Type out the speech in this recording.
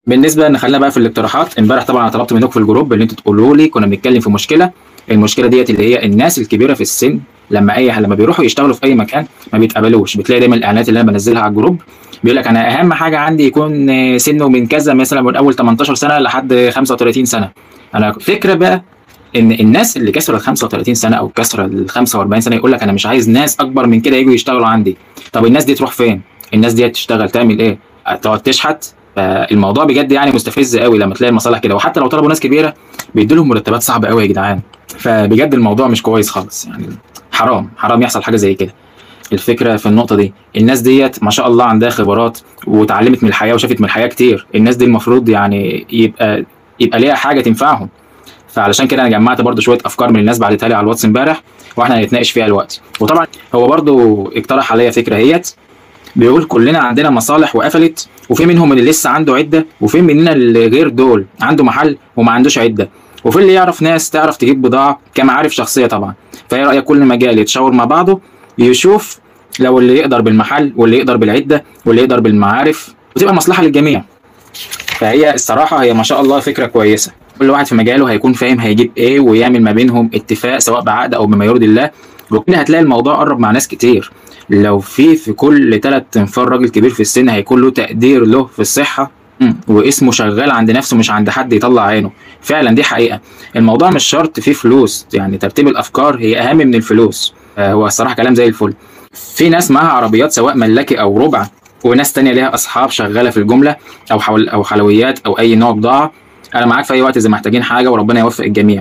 بالنسبه ان خلينا بقى في الاقتراحات. امبارح طبعا انا طلبت منكم في الجروب اللي انتوا تقولوا لي، كنا بنتكلم في مشكله. المشكله ديت اللي هي الناس الكبيره في السن لما بيروحوا يشتغلوا في اي مكان ما بيتقبلوش. بتلاقي دايما الاعلانات اللي انا بنزلها على الجروب بيقول لك انا اهم حاجه عندي يكون سنه من كذا، مثلا من اول 18 سنه لحد 35 سنه. انا فكره بقى ان الناس اللي كسرت 35 سنه او كسر ال 45 سنه يقول لك انا مش عايز ناس اكبر من كده يجوا يشتغلوا عندي. طب الناس دي تروح فين؟ الناس دي تشتغل تعمل ايه؟ تقعد تشحت؟ فالموضوع بجد يعني مستفز قوي لما تلاقي المصالح كده، وحتى لو طلبوا ناس كبيره بيدوا لهم مرتبات صعبه قوي يا جدعان. فبجد الموضوع مش كويس خالص يعني. حرام حرام يحصل حاجه زي كده. الفكره في النقطه دي، الناس ديت ما شاء الله عندها خبرات واتعلمت من الحياه وشافت من الحياه كتير. الناس دي المفروض يعني يبقى ليها حاجه تنفعهم. فعلشان كده انا جمعت برضو شويه افكار من الناس بعتها لي على الواتس امبارح، واحنا هنتناقش فيها دلوقتي. وطبعا هو برضو اقترح عليا فكره هيت، بيقول كلنا عندنا مصالح وقفلت، وفي منهم اللي لسه عنده عده، وفي مننا اللي غير دول عنده محل وما عندوش عده، وفي اللي يعرف ناس تعرف تجيب بضاعه كمعارف شخصيه طبعا. فايه رايك كل مجال يتشاور مع بعضه، يشوف لو اللي يقدر بالمحل واللي يقدر بالعده واللي يقدر بالمعارف، وتبقى مصلحه للجميع. فهي الصراحه هي ما شاء الله فكره كويسه. كل واحد في مجاله هيكون فاهم هيجيب ايه، ويعمل ما بينهم اتفاق سواء بعقد او بما يرضي الله، وكده هتلاقي الموضوع قرب مع ناس كتير. لو في كل 3 انفار راجل كبير في السن هيكون له تقدير له في الصحه، واسمه شغال عند نفسه مش عند حد يطلع عينه. فعلا دي حقيقه. الموضوع مش شرط فيه فلوس، يعني ترتيب الافكار هي اهم من الفلوس. هو الصراحه كلام زي الفل. في ناس معاها عربيات سواء ملاكي او ربع، وناس تانية ليها اصحاب شغاله في الجمله او حلويات او اي نوع بضاعه. انا معاك في اي وقت اذا محتاجين حاجه، وربنا يوفق الجميع.